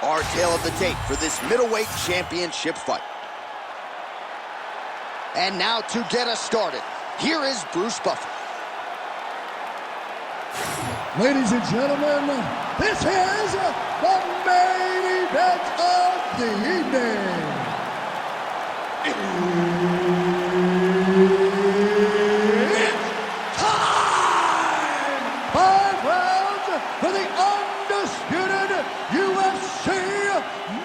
Our tale of the tape for this middleweight championship fight. And now to get us started, here is Bruce Buffer. Ladies and gentlemen, this is the main event of the evening. It's time! 5 rounds for the undisputed UFC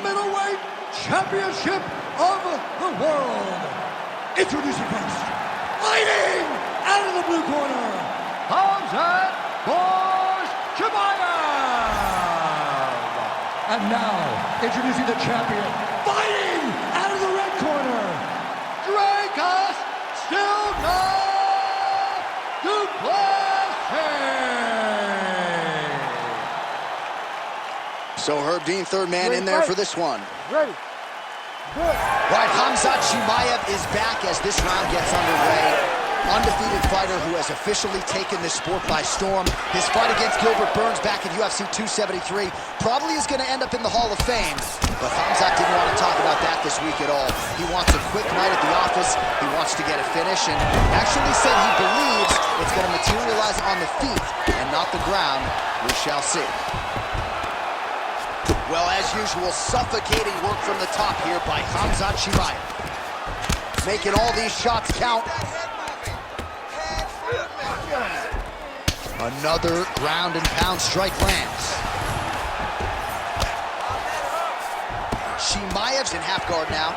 middleweight championship of the world. Introducing first, fighting out of the blue corner, Khamzat Chimaev! And now, introducing the champion, fighting out of the red corner, Dricus Du Plessis! So Herb Dean, third man in there for this one. Ready. Good. Right, Khamzat Chimaev is back as this round gets underway. Undefeated fighter who has officially taken this sport by storm. His fight against Gilbert Burns back in UFC 273 probably is going to end up in the Hall of Fame. But Khamzat didn't want to talk about that this week at all. He wants a quick night at the office. He wants to get a finish and actually said he believes it's going to materialize on the feet and not the ground. We shall see. Well, as usual, suffocating work from the top here by Khamzat Chimaev. Making all these shots count. Another ground and pound strike lands. Chimaev's in half guard now.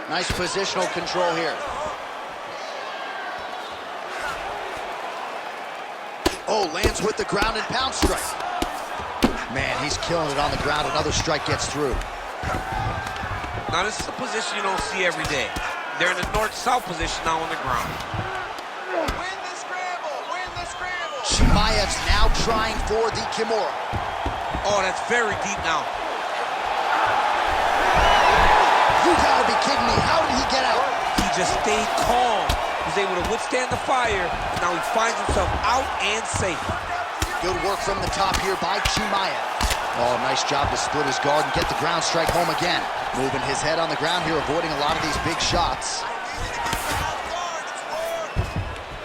Nice positional control here. Oh, lands with the ground and pound strike. Man, he's killing it on the ground. Another strike gets through. Now, this is a position you don't see every day. They're in the north-south position now on the ground. Win the scramble! Win the scramble! Chimaev's now trying for the Kimura. Oh, that's very deep now. You gotta be kidding me. How did he get out? He just stayed calm. He was able to withstand the fire. Now he finds himself out and safe. Good work from the top here by Chimaev. Oh, nice job to split his guard and get the ground strike home again. Moving his head on the ground here, avoiding a lot of these big shots.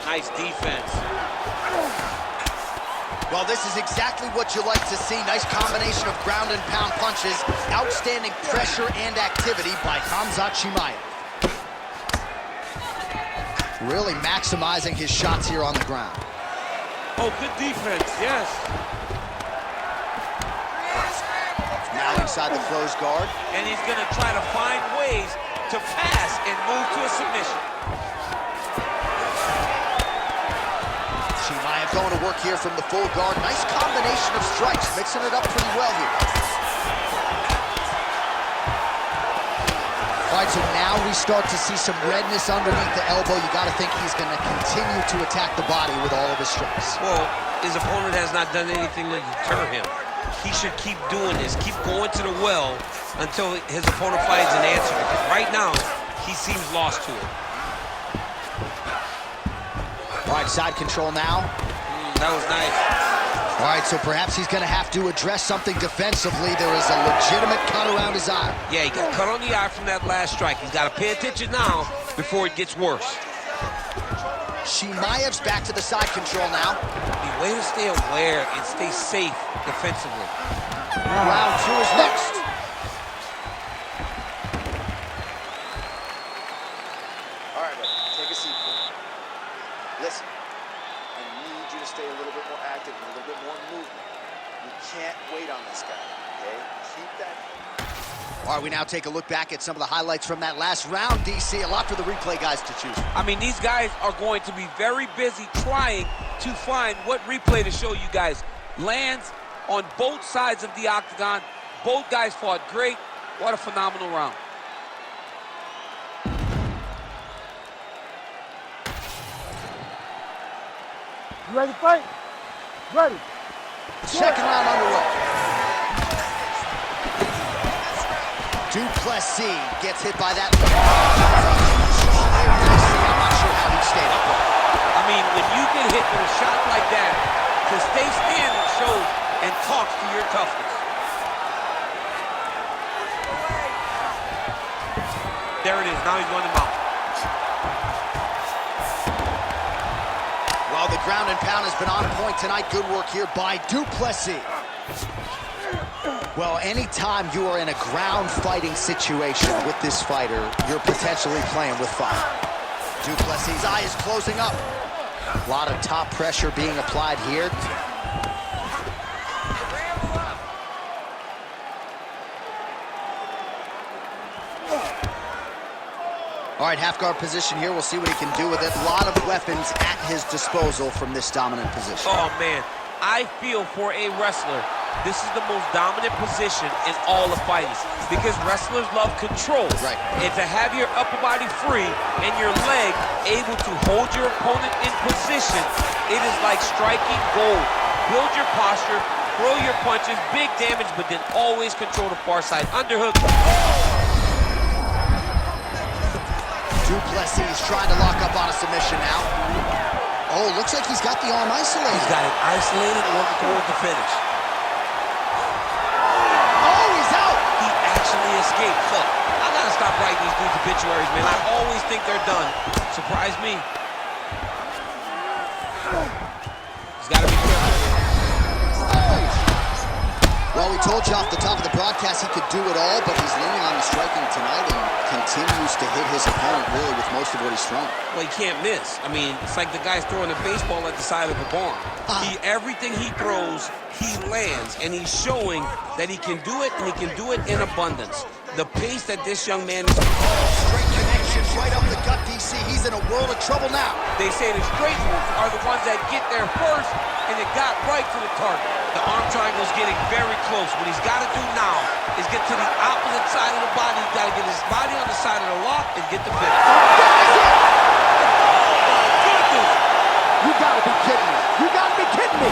Nice defense. Well, this is exactly what you like to see. Nice combination of ground and pound punches. Outstanding pressure and activity by Khamzat Chimaev. Really maximizing his shots here on the ground. Oh, good defense, yes. Now inside the closed guard. And he's going to try to find ways to pass and move to a submission. Chimaev going to work here from the full guard. Nice combination of strikes, mixing it up pretty well here. All right, so now we start to see some redness underneath the elbow. You got to think he's going to continue to attack the body with all of his strikes. Well, his opponent has not done anything to deter him. He should keep doing this, keep going to the well until his opponent finds an answer. Because right now, he seems lost to it. All right, side control now. That was nice. All right, so perhaps he's going to have to address something defensively. There is a legitimate cut around his eye. Yeah, he got cut on the eye from that last strike. He's got to pay attention now before it gets worse. Chimaev's back to the side control now. The way to stay aware and stay safe defensively. Round 2 is next. All right, buddy, take a seat, please. Listen, I need you to stay a little bit more active and a little bit more in movement. You can't wait on this guy, okay? Keep that. All right, we now take a look back at some of the highlights from that last round, DC. A lot for the replay guys to choose. I mean, these guys are going to be very busy trying to find what replay to show you guys. Lands on both sides of the octagon. Both guys fought great. What a phenomenal round. You ready to fight? Ready. Second round underway. Du Plessis gets hit by that. I'm not sure how he stayed up. I mean, when you get hit with a shot like that, to stay standing shows and talks to your toughness. There it is. Now he's running him out. Well, the ground and pound has been on point tonight. Good work here by Du Plessis. Well, anytime you are in a ground fighting situation with this fighter, you're potentially playing with fire. Du Plessis' eye is closing up. A lot of top pressure being applied here. All right, half guard position here. We'll see what he can do with it. A lot of weapons at his disposal from this dominant position. Oh, man. I feel for a wrestler, this is the most dominant position in all of fighting because wrestlers love control. Right. And to have your upper body free and your leg able to hold your opponent in position, it is like striking gold. Build your posture, throw your punches, big damage, but then always control the far side. Underhook. Du Plessis trying to lock up on a submission now. Oh, looks like he's got the arm isolated. He's got it isolated, working towards the finish. Oh, he's out! He actually escaped. Look, I gotta stop writing these dudes obituaries, man. I always think they're done. Surprise me. He's gotta be careful. Well, we told you off the top of the broadcast he could do it all, but he's leaning on the striking tonight and continues to hit his opponent really with most of what he's thrown. Well, he can't miss. I mean, it's like the guy's throwing a baseball at the side of a barn. Everything he throws, he lands, and he's showing that he can do it, and he can do it in abundance. The pace that this young man is... Straight connections right up the gut, DC. He's in a world of trouble now. They say the straight moves are the ones that get there first, and it got right to the target. The arm triangle's getting very close. What he's got to do now is get to the opposite side of the body. He's got to get his body on the side of the lock and get the finish. You gotta be kidding me. You gotta be kidding me.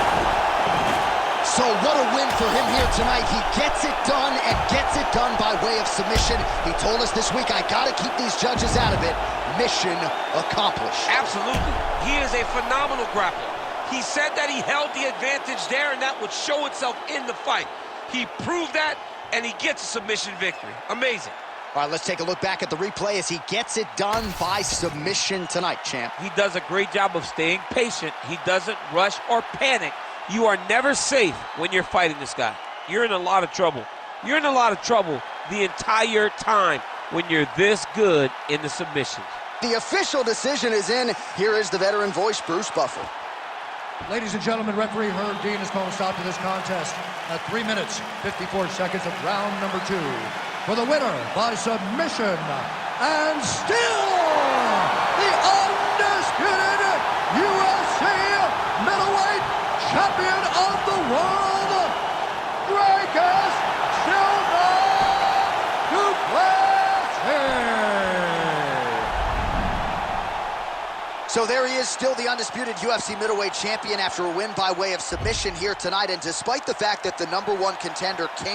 So what a win for him here tonight. He gets it done and gets it done by way of submission. He told us this week, I gotta keep these judges out of it. Mission accomplished. Absolutely. He is a phenomenal grappler. He said that he held the advantage there and that would show itself in the fight. He proved that and he gets a submission victory. Amazing. All right, let's take a look back at the replay as he gets it done by submission tonight, champ. He does a great job of staying patient. He doesn't rush or panic. You are never safe when you're fighting this guy. You're in a lot of trouble. You're in a lot of trouble the entire time when you're this good in the submissions. The official decision is in. Here is the veteran voice, Bruce Buffer. Ladies and gentlemen, referee Herb Dean has called a stop to this contest at 3 minutes, 54 seconds of round number 2. For the winner by submission, and still the undisputed UFC middleweight champion of the world, Dricus Du Plessis. So there he is, still the undisputed UFC middleweight champion after a win by way of submission here tonight. And despite the fact that the #1 contender came